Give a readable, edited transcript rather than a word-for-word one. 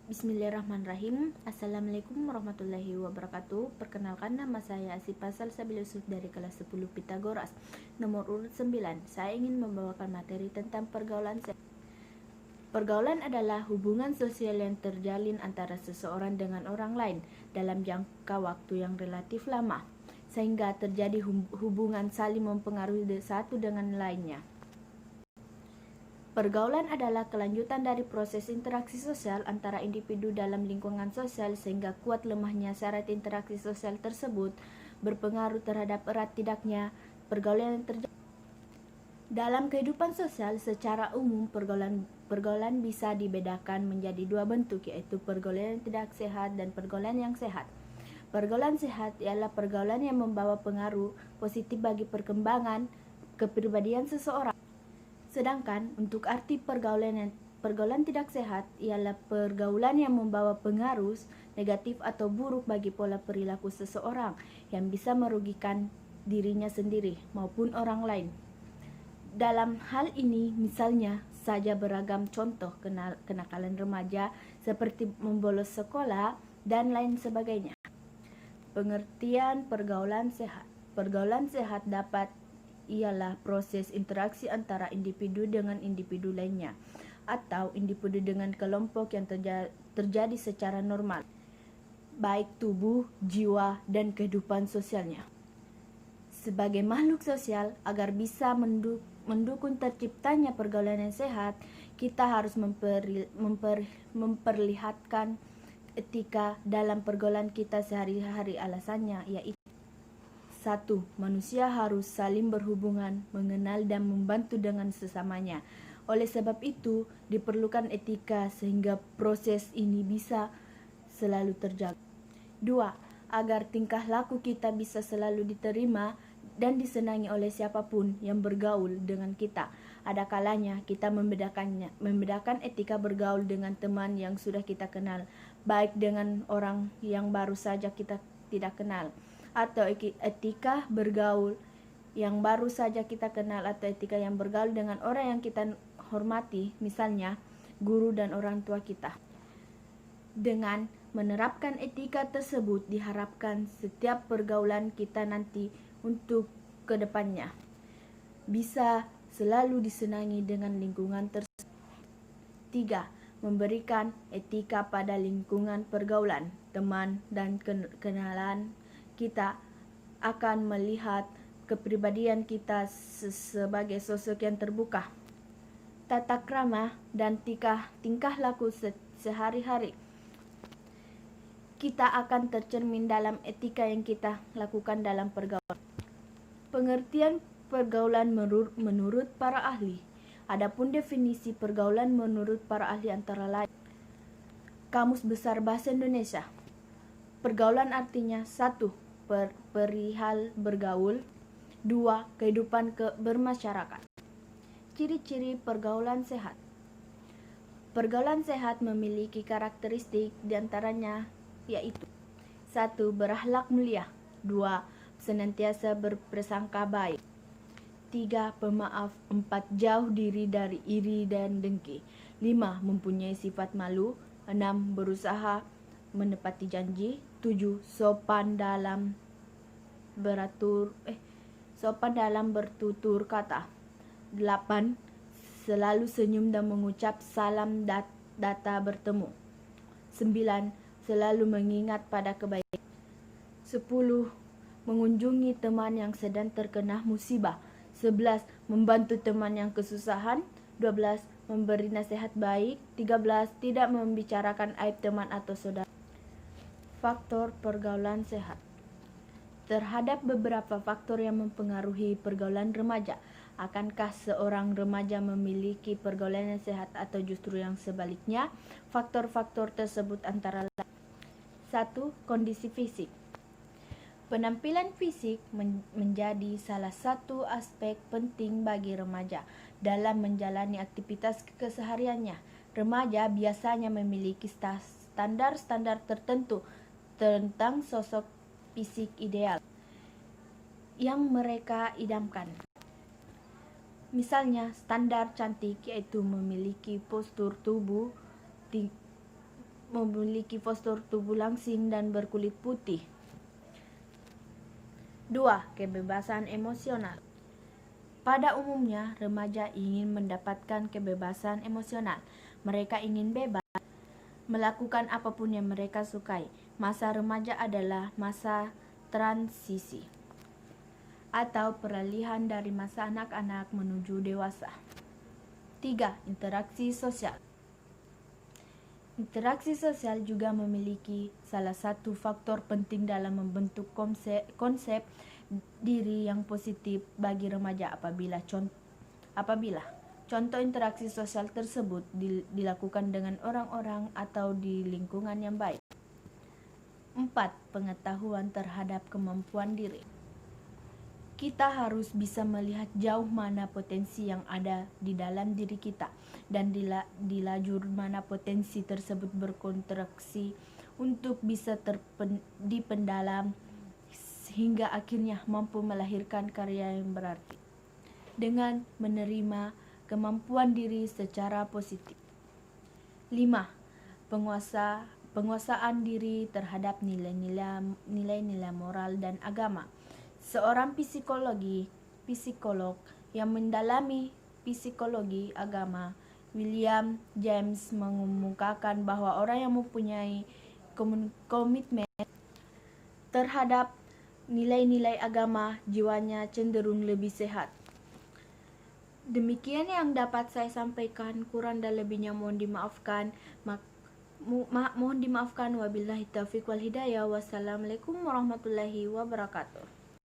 Bismillahirrahmanirrahim. Assalamualaikum warahmatullahi wabarakatuh. Perkenalkan, nama saya Asifa Salsabila Yusuf dari kelas 10 Pitagoras, nomor urut 9. Saya ingin membawakan materi tentang pergaulan. Pergaulan adalah hubungan sosial yang terjalin antara seseorang dengan orang lain dalam jangka waktu yang relatif lama, sehingga terjadi hubungan saling mempengaruhi satu dengan lainnya. Pergaulan adalah kelanjutan dari proses interaksi sosial antara individu dalam lingkungan sosial, sehingga kuat lemahnya syarat interaksi sosial tersebut berpengaruh terhadap erat tidaknya pergaulan yang terjadi. Dalam kehidupan sosial secara umum, pergaulan bisa dibedakan menjadi dua bentuk, yaitu pergaulan yang tidak sehat dan pergaulan yang sehat. Pergaulan sehat ialah pergaulan yang membawa pengaruh positif bagi perkembangan kepribadian seseorang. Sedangkan untuk arti pergaulan tidak sehat ialah pergaulan yang membawa pengaruh negatif atau buruk bagi pola perilaku seseorang yang bisa merugikan dirinya sendiri maupun orang lain. Dalam hal ini misalnya saja beragam contoh kenakalan remaja seperti membolos sekolah dan lain sebagainya. Pengertian pergaulan sehat. Pergaulan sehat ialah proses interaksi antara individu dengan individu lainnya atau individu dengan kelompok yang terjadi secara normal, baik tubuh, jiwa, dan kehidupan sosialnya. Sebagai makhluk sosial, agar bisa mendukung terciptanya pergaulan yang sehat, kita harus memperlihatkan etika dalam pergaulan kita sehari-hari. Alasannya yaitu: 1. Manusia harus saling berhubungan, mengenal dan membantu dengan sesamanya. Oleh sebab itu, diperlukan etika sehingga proses ini bisa selalu terjaga. 2. Agar tingkah laku kita bisa selalu diterima dan disenangi oleh siapapun yang bergaul dengan kita. Ada kalanya kita membedakan etika bergaul dengan teman yang sudah kita kenal, baik dengan orang yang baru saja kita tidak kenal, atau etika bergaul yang baru saja kita kenal, atau etika yang bergaul dengan orang yang kita hormati, misalnya guru dan orang tua kita. Dengan menerapkan etika tersebut, diharapkan setiap pergaulan kita nanti untuk kedepannya bisa selalu disenangi dengan lingkungan tersebut. 3. Memberikan etika pada lingkungan pergaulan, teman dan kenalan kita akan melihat kepribadian kita sebagai sosok yang terbuka. Tata krama dan tingkah laku sehari-hari kita akan tercermin dalam etika yang kita lakukan dalam pergaulan. Pengertian pergaulan menurut para ahli. Adapun definisi pergaulan menurut para ahli antara lain: Kamus Besar Bahasa Indonesia. Pergaulan artinya: 1. Perihal bergaul. 2. Kehidupan bermasyarakat. Ciri-ciri pergaulan sehat. Pergaulan sehat memiliki karakteristik diantaranya yaitu: 1. Berakhlak mulia. 2. Senantiasa berprasangka baik. 3. Pemaaf. 4. Jauh diri dari iri dan dengki. 5. Mempunyai sifat malu. 6. Berusaha menepati janji. 7. Sopan dalam bertutur kata. 8. Selalu senyum dan mengucap salam data bertemu. 9. Selalu mengingat pada kebaikan. 10. Mengunjungi teman yang sedang terkena musibah. 11. Membantu teman yang kesusahan. 12. Memberi nasihat baik. 13. Tidak membicarakan aib teman atau saudara. Faktor pergaulan sehat. Terhadap beberapa faktor yang mempengaruhi pergaulan remaja. Akankah seorang remaja memiliki pergaulan yang sehat atau justru yang sebaliknya? Faktor-faktor tersebut antara lain: 1. Kondisi fisik. Penampilan fisik menjadi salah satu aspek penting bagi remaja dalam menjalani aktivitas kesehariannya. Remaja biasanya memiliki standar-standar tertentu tentang sosok fisik ideal yang mereka idamkan. Misalnya, standar cantik yaitu memiliki postur tubuh memiliki postur tubuh langsing dan berkulit putih. 2. Kebebasan emosional. Pada umumnya, remaja ingin mendapatkan kebebasan emosional. Mereka ingin bebas melakukan apapun yang mereka sukai. Masa remaja adalah masa transisi atau peralihan dari masa anak-anak menuju dewasa. 3. Interaksi sosial. Interaksi sosial juga memiliki salah satu faktor penting dalam membentuk konsep diri yang positif bagi remaja apabila contoh interaksi sosial tersebut dilakukan dengan orang-orang atau di lingkungan yang baik. 4. Pengetahuan terhadap kemampuan diri. Kita harus bisa melihat jauh mana potensi yang ada di dalam diri kita dan di lajur mana potensi tersebut berkontraksi untuk bisa dipendalam hingga akhirnya mampu melahirkan karya yang berarti dengan menerima kemampuan diri secara positif. 5. Penguasaan diri terhadap nilai-nilai moral dan agama. Seorang psikolog yang mendalami psikologi agama, William James, mengemukakan bahwa orang yang mempunyai komitmen terhadap nilai-nilai agama, jiwanya cenderung lebih sehat. Demikian yang dapat saya sampaikan, kurang dan lebihnya mohon dimaafkan. Mohon dimaafkan. Wabillahi taufiq wal hidayah. Wassalamualaikum warahmatullahi wabarakatuh.